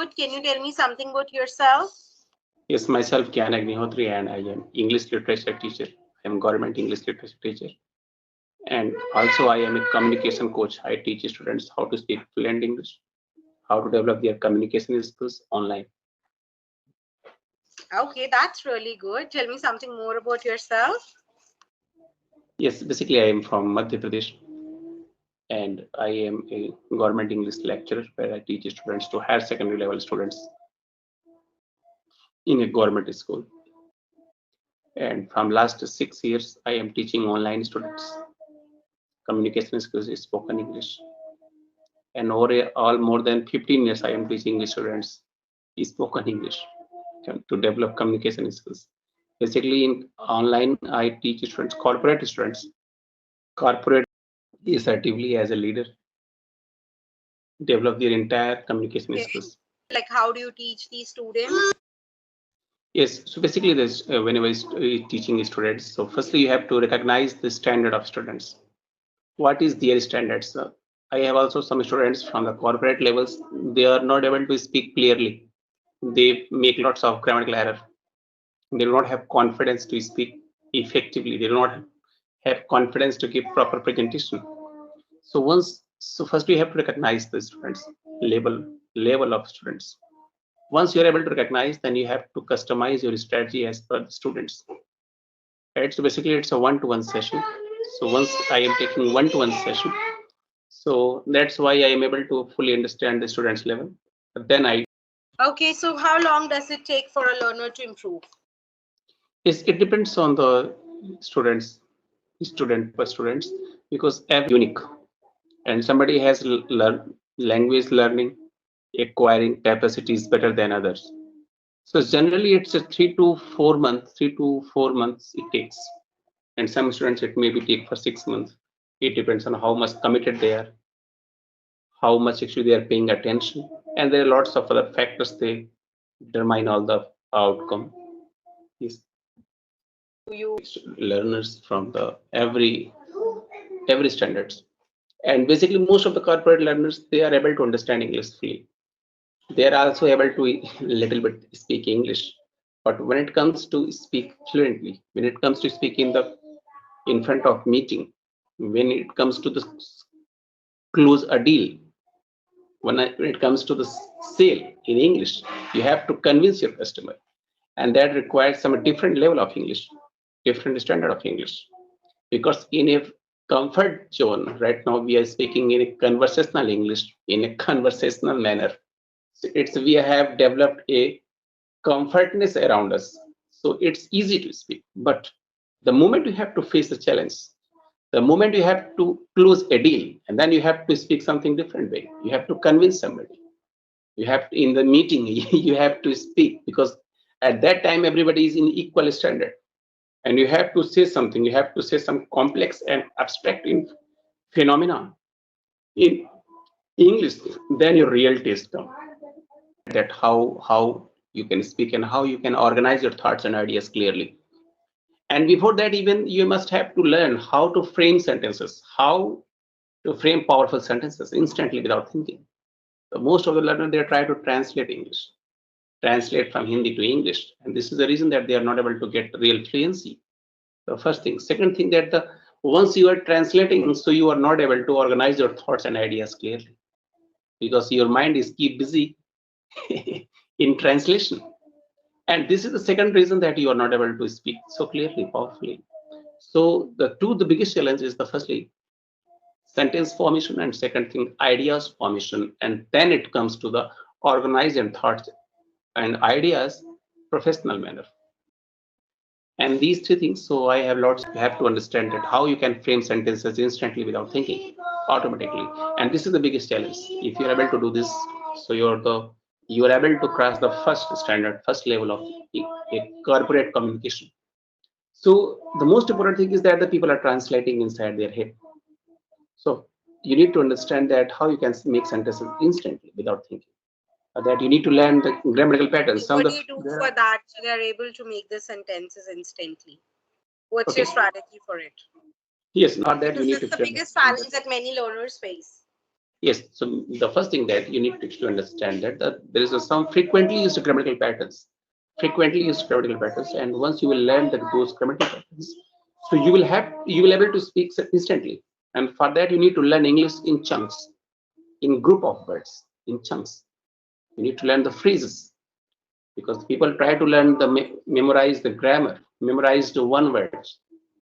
good. Can you tell me something about yourself? Yes, myself, Gyan Agnihotri, and I am English literature teacher. I am government English literature teacher. And also I am a communication coach. I teach students how to speak fluent English, how to develop their communication skills online. Okay, that's really good. Tell me something more about yourself. Yes, basically I am from Madhya Pradesh, and I am a government English lecturer where I teach students to higher secondary level students in a government school. And from last 6 years, I am teaching online students communication skills is spoken English. And over all more than 15 years, I am teaching students spoken English to develop communication skills. Basically, in online, I teach students, corporate students, corporate assertively as a leader, develop their entire communication Okay. skills. Like, how do you teach these students? Yes, so basically, this whenever teaching students, so firstly, you have to recognize the standard of students. What is their standards? I have also some students from the corporate levels. They are not able to speak clearly. They make lots of grammatical error. They do not have confidence to speak effectively. They do not have confidence to give proper presentation. So first we have to recognize the students level of students. Once you are able to recognize, then you have to customize your strategy as per the students. Right? So basically, it's a one-to-one session. So once I am taking one-to-one session, so that's why I am able to fully understand the students' level. But then Okay, so how long does it take for a learner to improve? it depends on the students, student per students, because every unique, and somebody has language learning, acquiring capacities better than others. So generally, it's a 3 to 4 months. 3 to 4 months it takes, and some students it may be take for 6 months. It depends on how much committed they are, how much actually they are paying attention, and there are lots of other factors they determine all the outcome. Yes. You Learners from the every standards, and basically most of the corporate learners they are able to understand English fully. They are also able to little bit speak English, but when it comes to speak fluently, when it comes to speak in front of meeting, when it comes to the close a deal, when it comes to the sale in English, you have to convince your customer, and that requires some different level of English, different standard of English. Because in a comfort zone, right now we are speaking in a conversational English in a conversational manner. So it's we have developed a comfortness around us, so it's easy to speak. But the moment you have to face the challenge, the moment you have to close a deal, and then you have to speak something different way, you have to convince somebody, you have to, in the meeting you have to speak, because at that time everybody is in equal standard, and you have to say something, you have to say some complex and abstract in phenomenon in English, then your real taste comes, that how you can speak and how you can organize your thoughts and ideas clearly. And before that, even you must have to learn how to frame sentences, how to frame powerful sentences instantly without thinking. So most of the learners they try to translate English, translate from Hindi to English, and this is the reason that they are not able to get real fluency. The first thing. Second thing, that the once you are translating, so you are not able to organize your thoughts and ideas clearly, because your mind is keep busy in translation. And this is the second reason that you are not able to speak so clearly, powerfully. So the biggest challenge is the firstly sentence formation, and second thing ideas formation, and then it comes to the organized and thoughts and ideas professional manner. And these three things, so I have lots, you have to understand that how you can frame sentences instantly without thinking automatically. And this is the biggest challenge. If you're able to do this, so you're able to cross the first standard, first level of a corporate communication. So the most important thing is that the people are translating inside their head. So you need to understand that how you can make sentences instantly without thinking. That you need to learn the grammatical patterns. what do you do for that so they're able to make the sentences instantly? What's your strategy for it? Yes, not that you Because need this to is the fill. biggest challenge that many learners face. Yes, so the first thing that you need to understand that there is some frequently used grammatical patterns. Frequently used grammatical patterns, and once you will learn that those grammatical patterns, so you will able to speak instantly. And for that you need to learn English in chunks, in group of words, in chunks. You need to learn the phrases because people try to learn memorize the grammar, memorize the one words.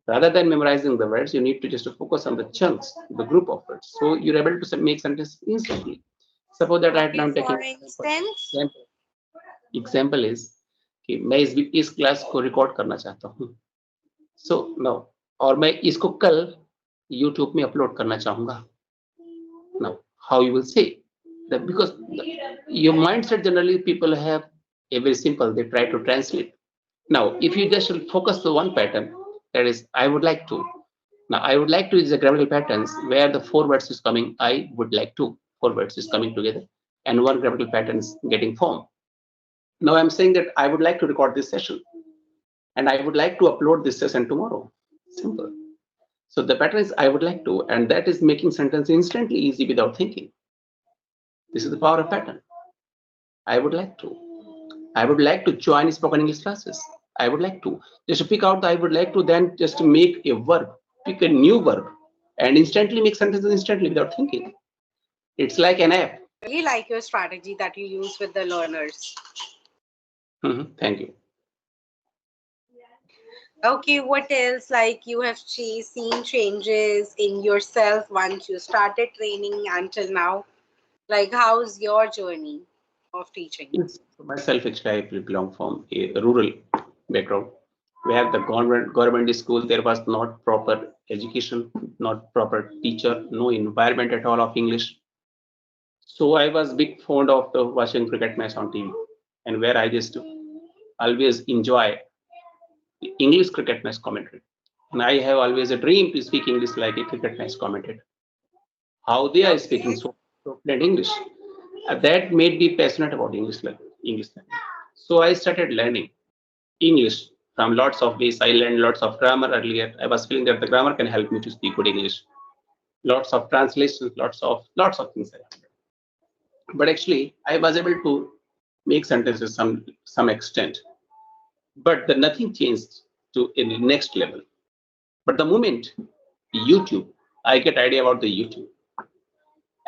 Rather than memorizing the words, you need to just focus on the chunks, the group of words. So you're able to make sentences instantly. Suppose that right now Okay, I'm taking for instance. example. Example is कि मैं इस class को record करना चाहता हूँ. So now और मैं इसको कल YouTube में अपलोड करना चाहूँगा. Now how you will say that because your mindset generally people have a very simple, they try to translate. Now if you just focus the one pattern, that is I would like to. Now I would like to is a grammatical patterns where the four words is coming, I would like to, four words is coming together and one grammatical pattern is getting formed. Now I'm saying that I would like to record this session and I would like to upload this session tomorrow. Simple. So the pattern is I would like to, and that is making sentence instantly easy without thinking. This is the power of pattern. I would like to. I would like to join spoken English classes. I would like to. Just pick out the I would like to, then just make a verb, pick a new verb, and instantly make sentences instantly without thinking. It's like an app. I really like your strategy that you use with the learners. Thank you. Okay, what else? Like you have seen changes in yourself once you started training until now. Like how's your journey of teaching? Yes. So myself, actually, I belong from a rural background. We have the government school. There was not proper education, not proper teacher, no environment at all of English. So I was big fond of the watching cricket match on TV, and where I just always enjoy the English cricket match commentary. And I have always a dream to speak English like a cricket match commentator. How they are speaking Okay. so fluent English. That made me passionate about English language. So I started learning English from lots of ways. I learned lots of grammar earlier. I was feeling that the grammar can help me to speak good English. Lots of translations, lots of things. But actually, I was able to make sentences some extent. But the nothing changed to in the next level. But the moment YouTube, I get idea about the YouTube.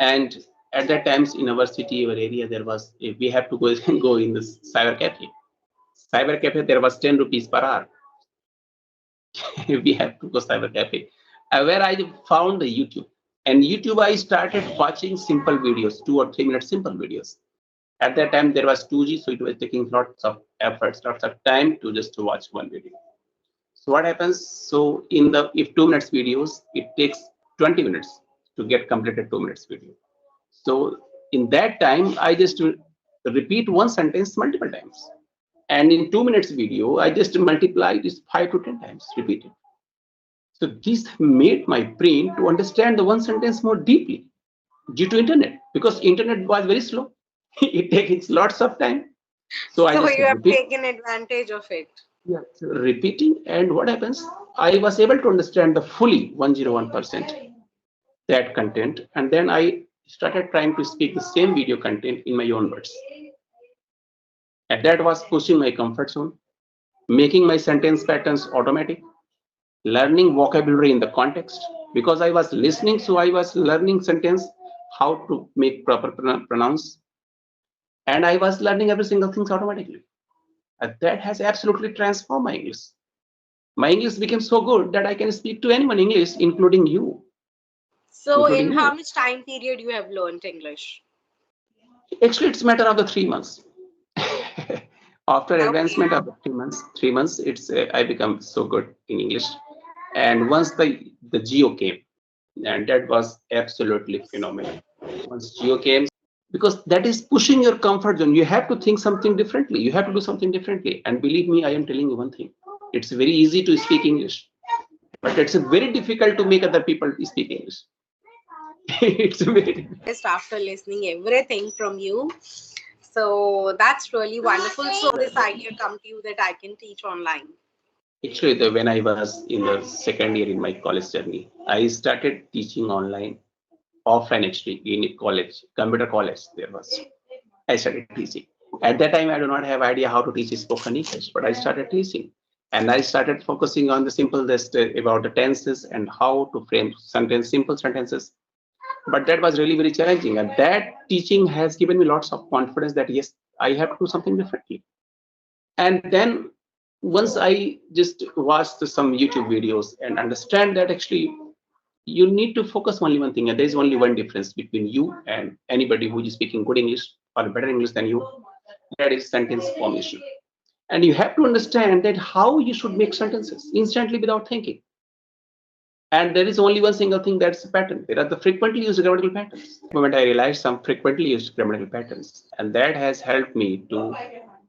And at that times in our city, our area, there was we have to go in this cyber cafe. Cyber cafe, there was 10 rupees per hour. We have to go cyber cafe. Where I found the YouTube. And YouTube, I started watching simple videos, 2 or 3 minute simple videos. At that time, there was 2G, so it was taking lots of efforts, lots of time to just to watch one video. So what happens? So in the if 2 minutes videos, it takes 20 minutes to get completed 2 minutes video. So in that time, I just repeat one sentence multiple times. And in 2 minutes video, I just multiply this 5 to 10 times, repeat it. So this made my brain to understand the one sentence more deeply due to internet, because internet was very slow. It takes lots of time. So I So just you have repeat. taken advantage of it. Yeah, so repeating, and what happens? I was able to understand the fully 101% that content, and then I started trying to speak the same video content in my own words. And that was pushing my comfort zone, making my sentence patterns automatic, learning vocabulary in the context because I was listening, so I was learning sentence how to make proper pronounce, and I was learning every single thing automatically. And that has absolutely transformed my English. My English became so good that I can speak to anyone English, including you. So Including in how you. much time period you have learned English? Actually, it's a matter of the 3 months. After Okay. advancement of the 3 months, it's I become so good in English. And once the Geo came, and that was absolutely phenomenal. Once Geo came, because that is pushing your comfort zone. You have to think something differently. You have to do something differently. And believe me, I am telling you one thing. It's very easy to speak English, but it's very difficult to make other people speak English. It's very Just after listening everything from you. So that's really wonderful. So this idea come to you that I can teach online. actually when I was in the second year in my college journey, I started teaching online offline actually in college, computer college. There was I started teaching. At that time, I do not have idea how to teach spoken English, but I started teaching, and I started focusing on the simple about the tenses and how to frame simple sentences. But that was really very challenging, and that teaching has given me lots of confidence that yes, I have to do something differently. And then once I just watched some YouTube videos and understand that actually you need to focus only one thing, and there is only one difference between you and anybody who is speaking good English or better English than you. That is sentence formation. And you have to understand that how you should make sentences instantly without thinking. And there is only one single thing, that's a pattern. There are the frequently used grammatical patterns. The moment I realized some frequently used grammatical patterns, and that has helped me to,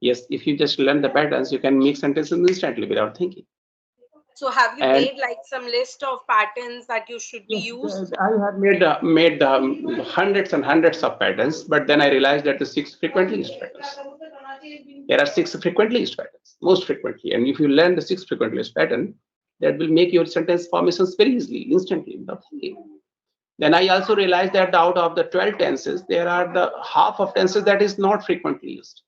yes, if you just learn the patterns, you can make sentences instantly without thinking. So have you And made like some list of patterns that you should be yes, used? I have made hundreds and hundreds of patterns, but then I realized that the 6 frequently used patterns. There are 6 frequently used patterns, most frequently. And if you learn the 6 frequently used pattern, that will make your sentence formations very easily, instantly, without thinking. Then I also realized that out of the 12 tenses, there are the half of tenses that is not frequently used.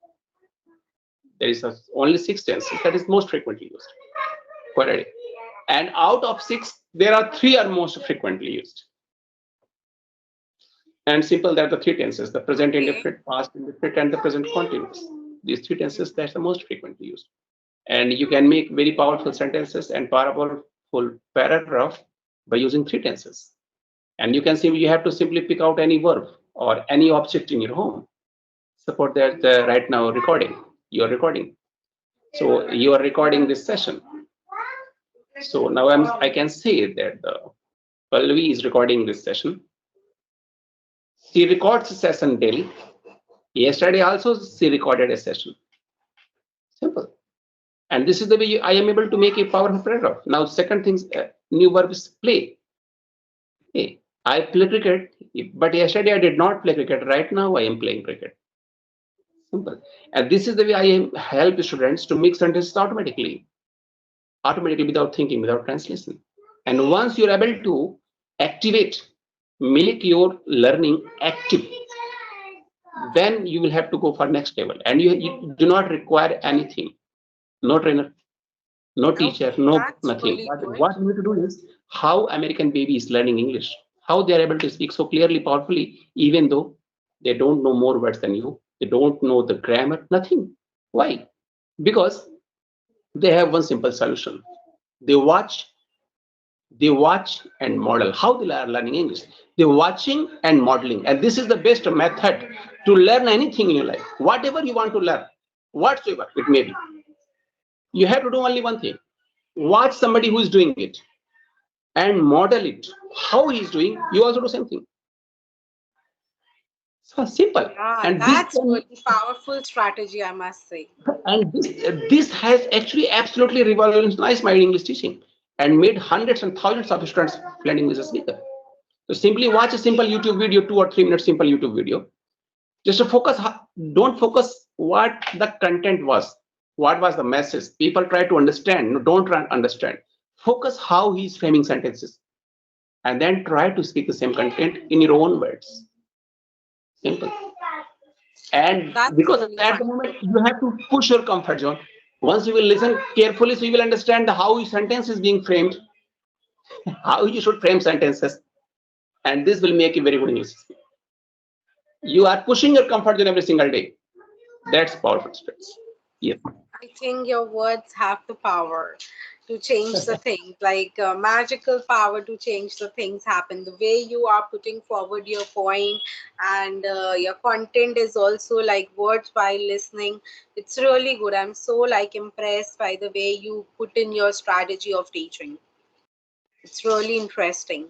There is only 6 tenses that is most frequently used. Quite. And out of 6, there are 3 are most frequently used. And simple, there are the 3 tenses: the present Okay. indefinite, past indefinite, and the present continuous. These 3 tenses, that's the most frequently used. And you can make very powerful sentences and powerful paragraph by using 3 tenses. And you can see you have to simply pick out any verb or any object in your home. Suppose that right now you're recording. So you are recording this session. So now I can say that Pallavi is recording this session. She records a session daily. Yesterday also she recorded a session. Simple. And this is the way I am able to make a powerful paragraph. Now, second thing, new verb is play. Hey, I play cricket, but yesterday I did not play cricket. Right now I am playing cricket. Simple. And this is the way I help students to make sentences automatically without thinking, without translation. And once you're able to activate, make your learning active, then you will have to go for next level. And you do not require anything, no trainer, no teacher, Okay, no that's nothing. really But good. what you need to do is how American baby is learning English, how they are able to speak so clearly, powerfully, even though they don't know more words than you, they don't know the grammar, nothing. Why? Because they have one simple solution. They watch, and model. How they are learning English? They're watching and modeling, and this is the best method to learn anything in your life. Whatever you want to learn, whatsoever it may be, you have to do only one thing: watch somebody who is doing it and model it. How he is doing, you also do same thing. So simple. Yeah, And this that's really powerful strategy, I must say. this has actually absolutely revolutionized my English teaching and made hundreds and thousands of students fluent English speaker. So simply watch a simple YouTube video, 2 or 3 minute simple YouTube video. Just to focus, don't focus what the content was, what was the message. People try to understand, no, don't try to understand. Focus how he's framing sentences, and then try to speak the same content in your own words. Simple. And That's because really at the moment wonderful. you have to push your comfort zone. Once you will listen carefully, so you will understand how your sentence is being framed, how you should frame sentences, and this will make you very good English speaker. You are pushing your comfort zone every single day. That's powerful strength. Yes. I think your words have the power to change the things, like magical power to change the things happen. The way you are putting forward your point and your content is also like words while listening. It's really good. I'm so like impressed by the way you put in your strategy of teaching. It's really interesting.